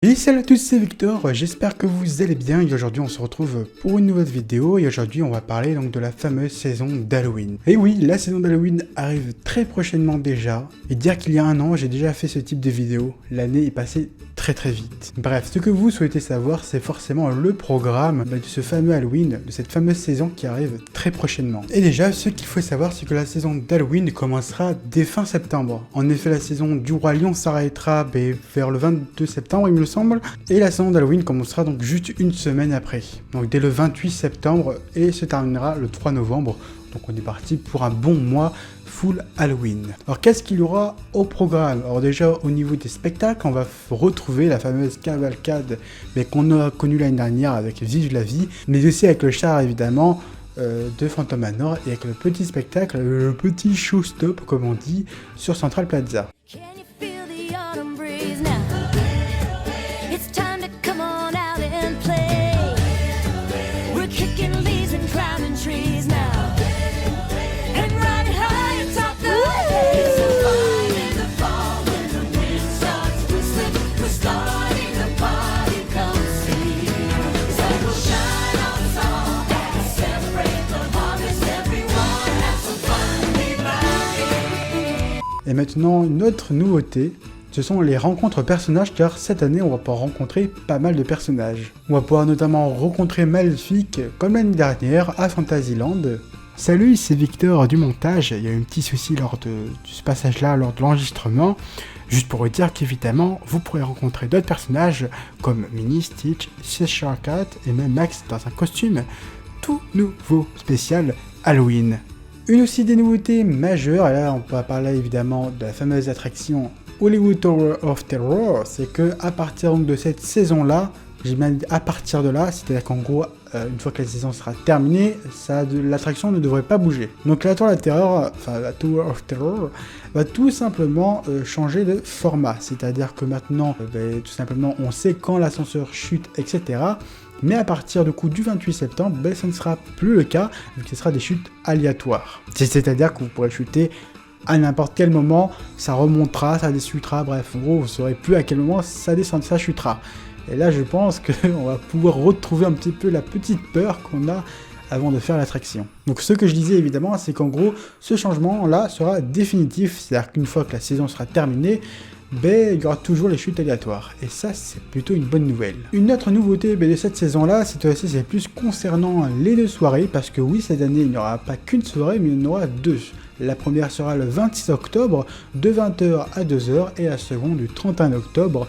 Et salut à tous, c'est Victor, j'espère que vous allez bien et aujourd'hui on se retrouve pour une nouvelle vidéo et aujourd'hui on va parler donc de la fameuse saison d'Halloween. Et oui, la saison d'Halloween arrive très prochainement déjà et dire qu'il y a un an j'ai déjà fait ce type de vidéo, l'année est passée très vite. Bref, ce que vous souhaitez savoir c'est forcément le programme de ce fameux Halloween, de cette fameuse saison qui arrive très prochainement. Et déjà, ce qu'il faut savoir c'est que la saison d'Halloween commencera dès fin septembre. En effet, la saison du Roi Lion s'arrêtera vers le 22 septembre il me semble, et la saison d'Halloween commencera donc juste une semaine après, donc dès le 28 septembre et se terminera le 3 novembre, donc on est parti pour un bon mois full Halloween. Alors qu'est-ce qu'il y aura au programme? Alors déjà au niveau des spectacles, on va retrouver la fameuse cavalcade qu'on a connue l'année dernière avec Vive la vie, mais aussi avec le char évidemment de Phantom Manor et avec le petit spectacle, le petit showstop comme on dit, sur Central Plaza. Et maintenant, une autre nouveauté, ce sont les rencontres personnages, car cette année, on va pouvoir rencontrer pas mal de personnages. On va pouvoir notamment rencontrer Maléfique, comme l'année dernière, à Fantasyland. Salut, c'est Victor du montage, il y a eu un petit souci lors de ce passage-là, lors de l'enregistrement. Juste pour vous dire qu'évidemment, vous pourrez rencontrer d'autres personnages, comme Minnie, Stitch, Cheshire Cat, et même Max dans un costume tout nouveau spécial Halloween. Une aussi des nouveautés majeures, et là on peut parler évidemment de la fameuse attraction Hollywood Tower of Terror, c'est que à partir donc de cette saison-là, j'ai bien dit à partir de là, c'est-à-dire qu'en gros, une fois que la saison sera terminée, l'attraction ne devrait pas bouger. Donc la Tower of Terror va tout simplement changer de format, c'est-à-dire que maintenant, tout simplement, on sait quand l'ascenseur chute, etc. Mais à partir du 28 septembre, ça ne sera plus le cas, vu que ce sera des chutes aléatoires. C'est-à-dire que vous pourrez chuter à n'importe quel moment, ça remontera, ça descendra, bref, en gros, vous ne saurez plus à quel moment ça descend, ça chutera. Et là, je pense qu'on va pouvoir retrouver un petit peu la petite peur qu'on a avant de faire l'attraction. Donc ce que je disais évidemment, c'est qu'en gros, ce changement-là sera définitif, c'est-à-dire qu'une fois que la saison sera terminée, il y aura toujours les chutes aléatoires. Et ça, c'est plutôt une bonne nouvelle. Une autre nouveauté de cette saison-là, c'est plus concernant les deux soirées, parce que oui, cette année, il n'y aura pas qu'une soirée, mais il y en aura deux. La première sera le 26 octobre, de 20h à 2h, et la seconde du 31 octobre,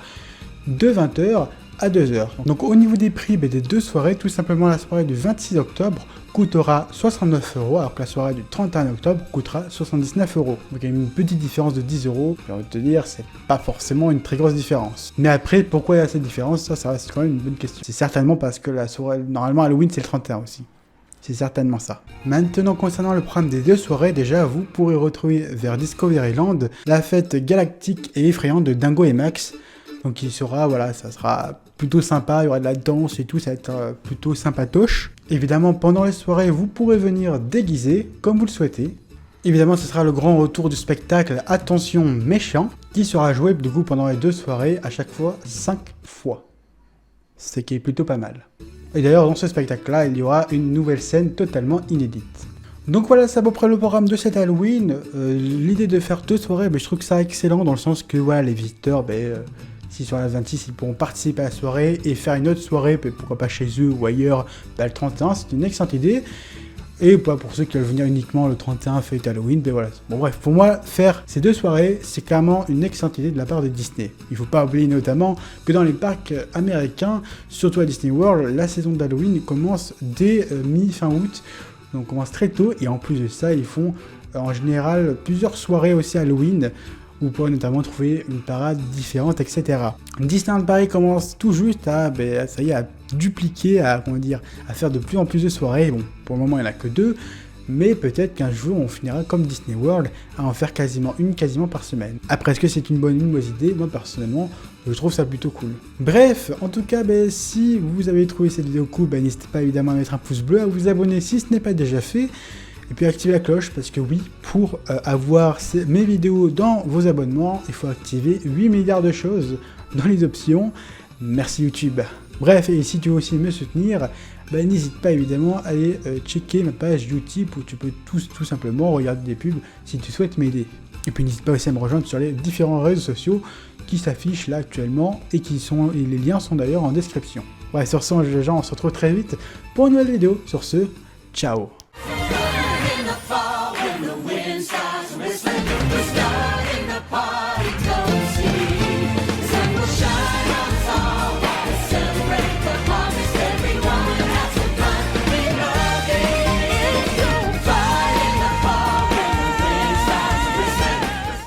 de 20h à 2h. Donc au niveau des prix des deux soirées, tout simplement la soirée du 26 octobre coûtera 69 €, alors que la soirée du 31 octobre coûtera 79 €. Donc il y a une petite différence de 10 €, j'ai envie de te dire, c'est pas forcément une très grosse différence. Mais après, pourquoi il y a cette différence, ça reste quand même une bonne question. C'est certainement parce que la soirée, normalement Halloween c'est le 31 aussi. C'est certainement ça. Maintenant, concernant le programme des deux soirées, déjà, vous pourrez retrouver vers Discoveryland la fête galactique et effrayante de Dingo et Max. Donc il sera, voilà, ça sera plutôt sympa, il y aura de la danse et tout, ça va être plutôt sympatoche. Évidemment, pendant les soirées, vous pourrez venir déguiser, comme vous le souhaitez. Évidemment, ce sera le grand retour du spectacle Attention méchant, qui sera joué du coup pendant les deux soirées, à chaque fois 5 fois. Ce qui est plutôt pas mal. Et d'ailleurs, dans ce spectacle-là, il y aura une nouvelle scène totalement inédite. Donc voilà, c'est à peu près le programme de cet Halloween. L'idée de faire deux soirées, je trouve que ça excellent, dans le sens que voilà, les visiteurs, si sur la 26, ils pourront participer à la soirée et faire une autre soirée, pourquoi pas chez eux ou ailleurs, le 31, c'est une excellente idée. Et pour ceux qui veulent venir uniquement le 31 fête Halloween, voilà. Bon bref, pour moi, faire ces deux soirées, c'est clairement une excellente idée de la part de Disney. Il ne faut pas oublier notamment que dans les parcs américains, surtout à Disney World, la saison d'Halloween commence dès mi-fin août, donc on commence très tôt, et en plus de ça, ils font en général plusieurs soirées aussi Halloween, où vous pourrez notamment trouver une parade différente, etc. Disneyland Paris commence tout juste à, ça y est, à dupliquer, à faire de plus en plus de soirées. Bon, pour le moment, il n'y en a que deux, mais peut-être qu'un jour, on finira comme Disney World à en faire quasiment par semaine. Après, est-ce que c'est une bonne idée? Moi, personnellement, je trouve ça plutôt cool. Bref, en tout cas, si vous avez trouvé cette vidéo cool, n'hésitez pas évidemment à mettre un pouce bleu, à vous abonner si ce n'est pas déjà fait, et puis activer la cloche, parce que oui, pour avoir mes vidéos dans vos abonnements, il faut activer 8 milliards de choses dans les options. Merci YouTube. Bref, et si tu veux aussi me soutenir, n'hésite pas évidemment à aller checker ma page Utip où tu peux tout simplement regarder des pubs si tu souhaites m'aider. Et puis n'hésite pas aussi à me rejoindre sur les différents réseaux sociaux qui s'affichent là actuellement et les liens sont d'ailleurs en description. Ouais, sur ce, les gens, on se retrouve très vite pour une nouvelle vidéo. Sur ce, ciao.